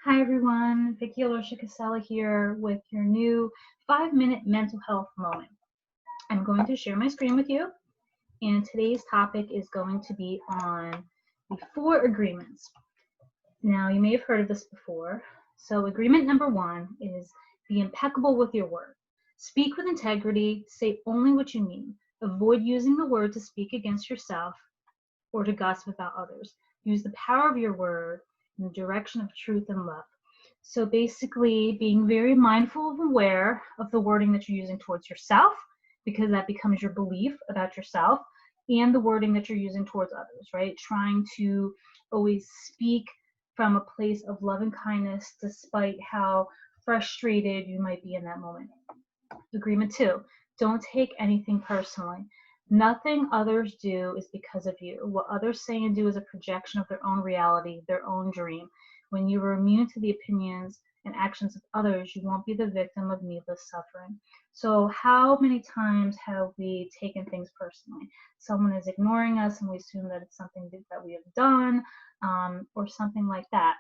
Hi everyone, Vicky Alosha Casella here with your new 5-minute mental health moment. I'm going to share my screen with you, and today's topic is going to be on the 4 agreements. Now, you may have heard of this before. So, agreement number 1 is be impeccable with your word. Speak with integrity, say only what you mean. Avoid using the word to speak against yourself or to gossip about others. Use the power of your word in the direction of truth and love. So basically, being very mindful and aware of the wording that you're using towards yourself, because that becomes your belief about yourself, and the wording that you're using towards others, right? Trying to always speak from a place of love and kindness, despite how frustrated you might be in that moment. Agreement 2, don't take anything personally. Nothing others do is because of you. What others say and do is a projection of their own reality, their own dream. When you are immune to the opinions and actions of others, you won't be the victim of needless suffering. So, how many times have we taken things personally? Someone is ignoring us and we assume that it's something that we have done, or something like that.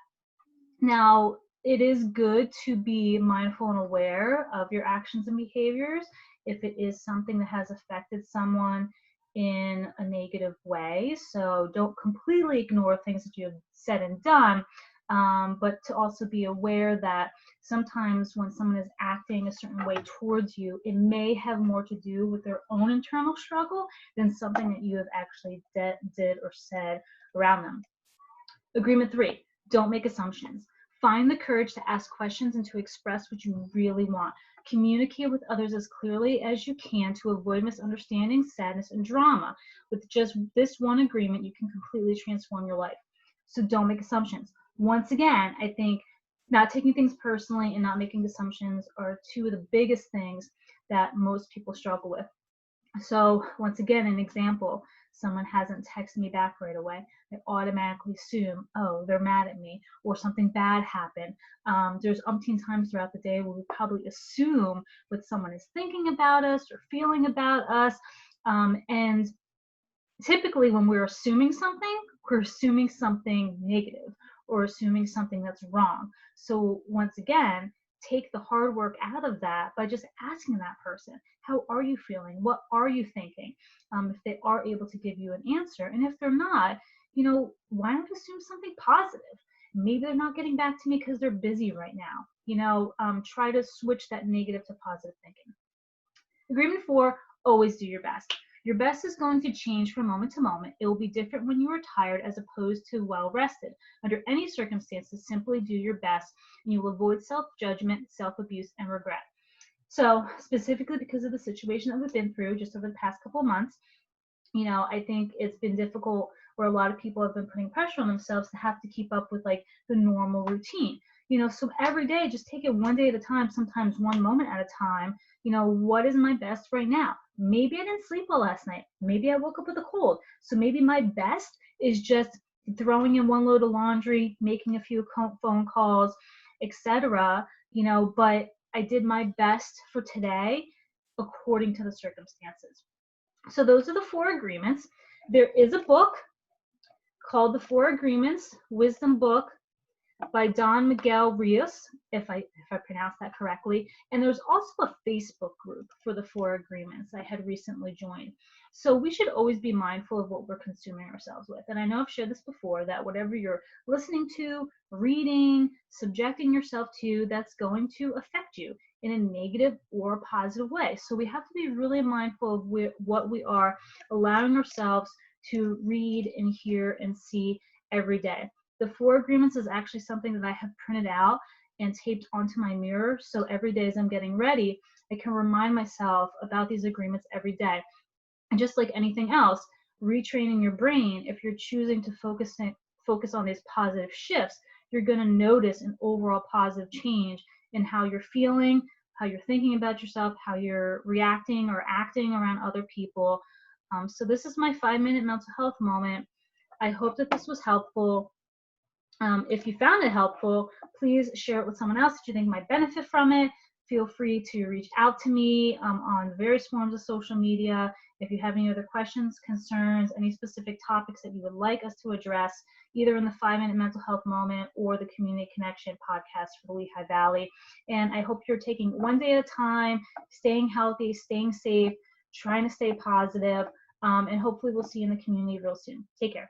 Now, it is good to be mindful and aware of your actions and behaviors if it is something that has affected someone in a negative way. So don't completely ignore things that you have said and done, but to also be aware that sometimes when someone is acting a certain way towards you, it may have more to do with their own internal struggle than something that you have actually did or said around them. Agreement 3, don't make assumptions. Find the courage to ask questions and to express what you really want. Communicate with others as clearly as you can to avoid misunderstandings, sadness, and drama. With just this one agreement, you can completely transform your life. So don't make assumptions. Once again, I think not taking things personally and not making assumptions are 2 of the biggest things that most people struggle with. So once again, an example, someone hasn't texted me back right away. I automatically assume, oh, they're mad at me or something bad happened. There's umpteen times throughout the day where we probably assume what someone is thinking about us or feeling about us. And typically when we're assuming something, we're assuming something negative or assuming something that's wrong. So once again, take the hard work out of that by just asking that person, how are you feeling? What are you thinking? If they are able to give you an answer. And if they're not, why not assume something positive? Maybe they're not getting back to me because they're busy right now. Try to switch that negative to positive thinking. Agreement 4, always do your best. Your best is going to change from moment to moment. It will be different when you are tired as opposed to well rested. Under any circumstances, simply do your best and you will avoid self-judgment, self-abuse, and regret. So specifically because of the situation that we've been through just over the past couple of months, I think it's been difficult where a lot of people have been putting pressure on themselves to have to keep up with like the normal routine. So every day, just take it one day at a time, sometimes one moment at a time. What is my best right now? Maybe I didn't sleep well last night. Maybe I woke up with a cold. So maybe my best is just throwing in one load of laundry, making a few phone calls, etc. But I did my best for today according to the circumstances. So those are the 4 agreements. There is a book called The 4 Agreements, Wisdom Book by Don Miguel Ruiz, if I pronounced that correctly. And there's also a Facebook group for the 4 Agreements I had recently joined. So we should always be mindful of what we're consuming ourselves with. And I know I've shared this before, that whatever you're listening to, reading, subjecting yourself to, that's going to affect you in a negative or positive way. So we have to be really mindful of what we are allowing ourselves to read and hear and see every day. The 4 Agreements is actually something that I have printed out and taped onto my mirror. So every day as I'm getting ready, I can remind myself about these agreements every day. And just like anything else, retraining your brain, if you're choosing to focus on these positive shifts, you're going to notice an overall positive change in how you're feeling, how you're thinking about yourself, how you're reacting or acting around other people. So this is my 5-minute mental health moment. I hope that this was helpful. If you found it helpful, please share it with someone else that you think might benefit from it. feel free to reach out to me on various forms of social media. If you have any other questions, concerns, any specific topics that you would like us to address, either in the 5-Minute Mental Health Moment or the Community Connection podcast for the Lehigh Valley. And I hope you're taking one day at a time, staying healthy, staying safe, trying to stay positive, and hopefully we'll see you in the community real soon. Take care.